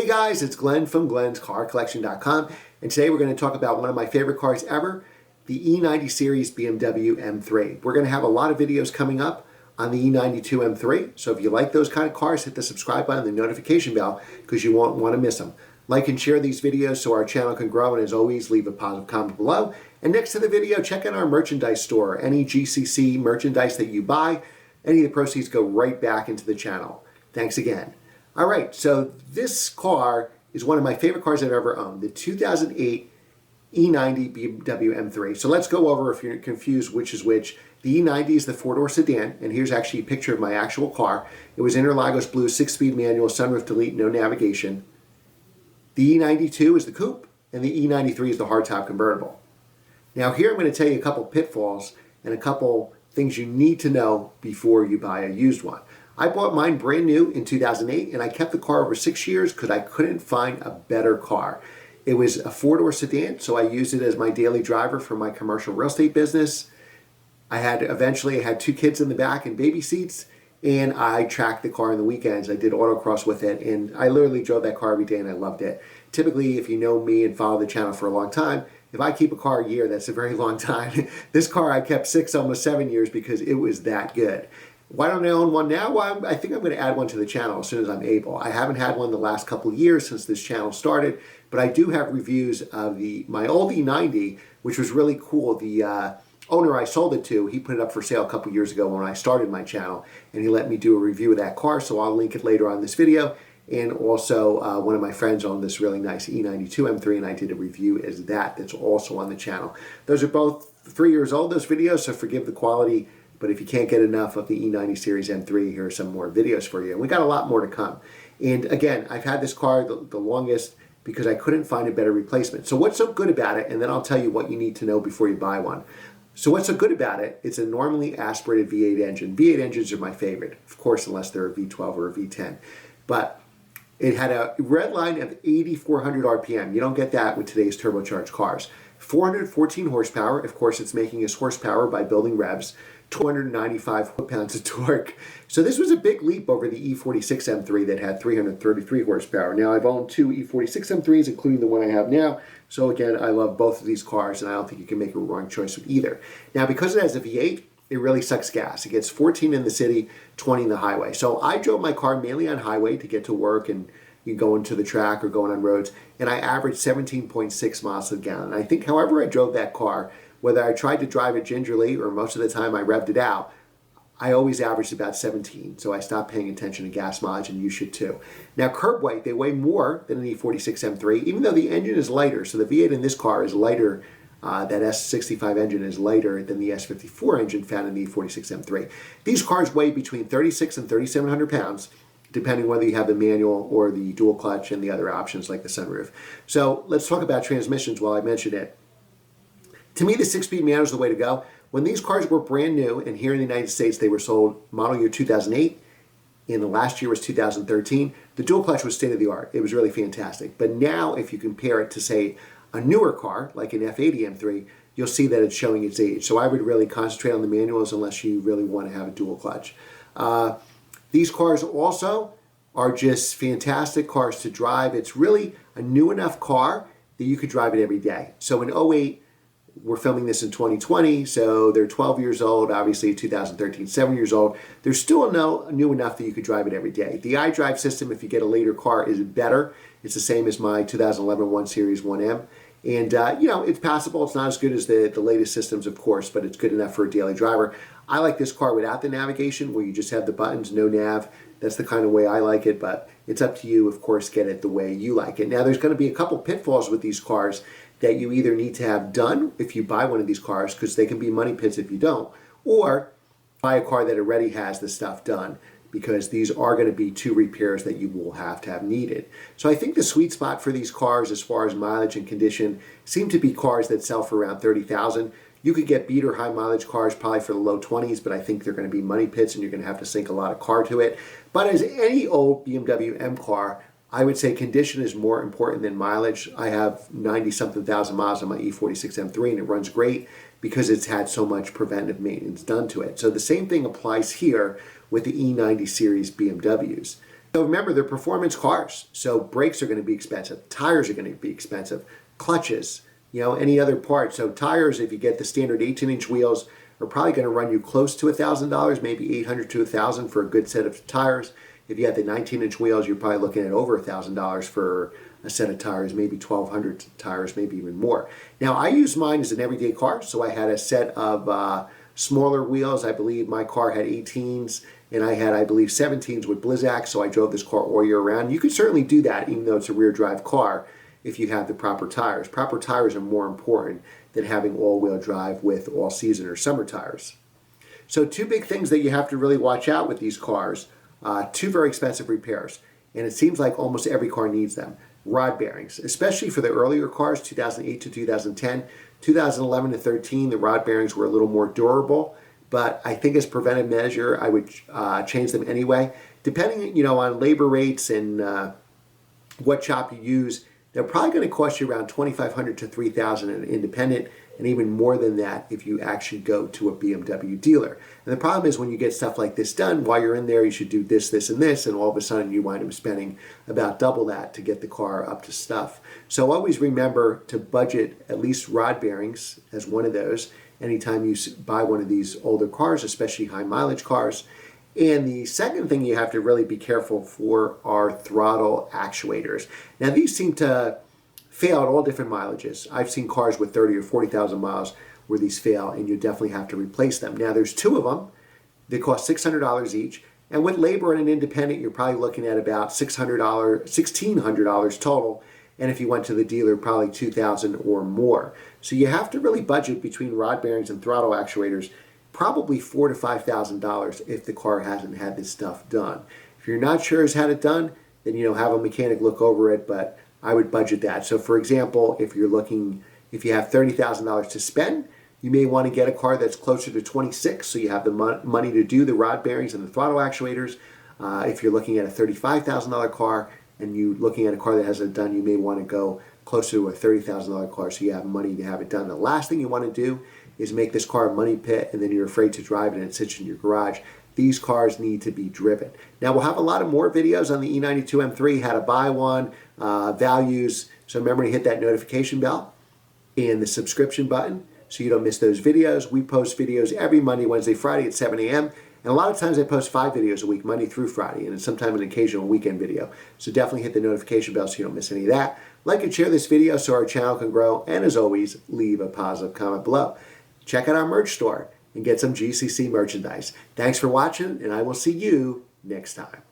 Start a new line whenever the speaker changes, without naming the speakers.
guys, it's Glenn from glenscarcollection.com, and today we're going to talk about one of my favorite cars ever, the E90 series BMW M3. We're going to have a lot of videos coming up on the E92 M3, so if you like those kind of cars, hit the subscribe button and the notification bell because you won't want to miss them. Like and share these videos so our channel can grow, and as always, leave a positive comment below. And next to the video, check out our merchandise store. Any GCC merchandise that you buy, any of the proceeds go right back into the channel. Thanks again. All right, so this car is one of my favorite cars I've ever owned, the 2008 E90 BMW M3. So let's go over, if you're confused which is which. The E90 is the four-door sedan, and here's actually a picture of my actual car. It was Interlagos blue, 6-speed manual, sunroof delete, no navigation. The E92 is the coupe, and the E93 is the hardtop convertible. Now here I'm going to tell you a couple pitfalls and a couple things you need to know before you buy a used one. I bought mine brand new in 2008, and I kept the car over 6 years because I couldn't find a better car. It was a four-door sedan, so I used it as my daily driver for my commercial real estate business. Eventually I had 2 kids in the back and baby seats, and I tracked the car on the weekends. I did autocross with it, and I literally drove that car every day, and I loved it. Typically, if you know me and follow the channel for a long time, if I keep a car a year, that's a very long time. This car I kept 6, almost 7 years because it was that good. Why don't I own one now? Well, I think I'm going to add one to the channel as soon as I'm able. I haven't had one the last couple of years since this channel started, but I do have reviews of my old E90, which was really cool. The owner I sold it to, he put it up for sale a couple years ago when I started my channel, and he let me do a review of that car, so I'll link it later on this video. And also, one of my friends owned this really nice E92 M3, and I did a review as that's also on the channel. Those are both 3 years old, those videos, so forgive the quality. But if you can't get enough of the E90 series M3, here are some more videos for you. And we got a lot more to come. And again, I've had this car the longest because I couldn't find a better replacement. So what's so good about it? And then I'll tell you what you need to know before you buy one. So what's so good about it? It's a normally aspirated V8 engine. V8 engines are my favorite, of course, unless they're a V12 or a V10. But it had a red line of 8,400 RPM. You don't get that with today's turbocharged cars. 414 horsepower. Of course, it's making its horsepower by building revs. 295 foot-pounds of torque. So this was a big leap over the E46 M3 that had 333 horsepower. Now, I've owned 2 E46 M3s, including the one I have now. So again, I love both of these cars, and I don't think you can make a wrong choice with either. Now, because it has a V8, it really sucks gas. It gets 14 in the city, 20 in the highway. So I drove my car mainly on highway to get to work and you go into the track or going on roads, and I averaged 17.6 miles to the gallon. And I think however I drove that car, whether I tried to drive it gingerly or most of the time I revved it out, I always averaged about 17. So I stopped paying attention to gas mileage, and you should too. Now, curb weight, they weigh more than an E46 M3, even though the engine is lighter. So the V8 in this car is lighter. That S65 engine is lighter than the S54 engine found in the E46 M3. These cars weigh between 36 and 3,700 pounds, depending whether you have the manual or the dual clutch and the other options like the sunroof. So let's talk about transmissions while I mention it. To me, the 6-speed manual is the way to go. When these cars were brand new, and here in the United States they were sold model year 2008, and the last year was 2013, the dual clutch was state of the art. It was really fantastic. But now if you compare it to, say, a newer car, like an F80 M3, you'll see that it's showing its age. So I would really concentrate on the manuals unless you really want to have a dual clutch. These cars also are just fantastic cars to drive. It's really a new enough car that you could drive it every day. So in 08, we're filming this in 2020, so they're 12 years old, obviously 2013, 7 years old. They're still new enough that you could drive it every day. The Idrive system, if you get a later car, is better. It's the same as my 2011 1 Series 1M. And, it's passable. It's not as good as the latest systems, of course, but it's good enough for a daily driver. I like this car without the navigation, where you just have the buttons, no nav. That's the kind of way I like it, but it's up to you, of course, get it the way you like it. Now, there's going to be a couple pitfalls with these cars that you either need to have done if you buy one of these cars, because they can be money pits if you don't, or buy a car that already has the stuff done, because these are going to be 2 repairs that you will have to have needed. So I think the sweet spot for these cars as far as mileage and condition seem to be cars that sell for around 30,000. You could get beater high mileage cars probably for the low 20s, but I think they're going to be money pits and you're going to have to sink a lot of car to it. But as any old BMW M car, I would say condition is more important than mileage. I have 90-something thousand miles on my E46 M3, and it runs great because it's had so much preventive maintenance done to it. So the same thing applies here with the E90 series BMWs. So remember, they're performance cars, so brakes are going to be expensive, tires are going to be expensive, clutches, any other parts. So tires, if you get the standard 18-inch wheels, are probably going to run you close to $1,000, maybe $800 to $1,000 for a good set of tires. If you have the 19-inch wheels, you're probably looking at over $1,000 for a set of tires, maybe 1,200 tires, maybe even more. Now, I use mine as an everyday car, so I had a set of smaller wheels. I believe my car had 18s, and I had, I believe, 17s with Blizzak, so I drove this car all year round. You can certainly do that, even though it's a rear-drive car, if you have the proper tires. Proper tires are more important than having all-wheel drive with all-season or summer tires. So two big things that you have to really watch out with these cars, two very expensive repairs, and it seems like almost every car needs them. Rod bearings, especially for the earlier cars, 2008 to 2010. 2011 to 13, the rod bearings were a little more durable, but I think as preventive measure, I would change them anyway. Depending, on labor rates and what shop you use, they're probably going to cost you around $2,500 to $3,000 in an independent, and even more than that if you actually go to a BMW dealer. And the problem is when you get stuff like this done, while you're in there, you should do this, this, and this, and all of a sudden you wind up spending about double that to get the car up to stuff. So always remember to budget at least rod bearings as one of those anytime you buy one of these older cars, especially high mileage cars. And the second thing you have to really be careful for are throttle actuators. Now these seem to fail at all different mileages. I've seen cars with 30 or 40,000 miles where these fail, and you definitely have to replace them. Now there's two of them. They cost $600 each, and with labor and an independent, you're probably looking at about $1,600 total. And if you went to the dealer, probably $2,000 or more. So you have to really budget between rod bearings and throttle actuators, probably $4,000 to $5,000 if the car hasn't had this stuff done. If you're not sure has had it done, then have a mechanic look over it, but I would budget that. So for example, if you have $30,000 to spend, you may want to get a car that's closer to 26, so you have the money to do the rod bearings and the throttle actuators. If you're looking at a $35,000 car and you're looking at a car that hasn't done, you may want to go closer to a $30,000 car so you have money to have it done. The last thing you want to do is make this car a money pit and then you're afraid to drive it and it sits in your garage. These cars need to be driven. Now we'll have a lot of more videos on the E92 M3, how to buy one, values. So remember to hit that notification bell and the subscription button so you don't miss those videos. We post videos every Monday, Wednesday, Friday at 7 a.m. And a lot of times I post 5 videos a week, Monday through Friday, and sometimes an occasional weekend video. So definitely hit the notification bell so you don't miss any of that. Like and share this video so our channel can grow. And as always, leave a positive comment below. Check out our merch store and get some GCC merchandise. Thanks for watching, and I will see you next time.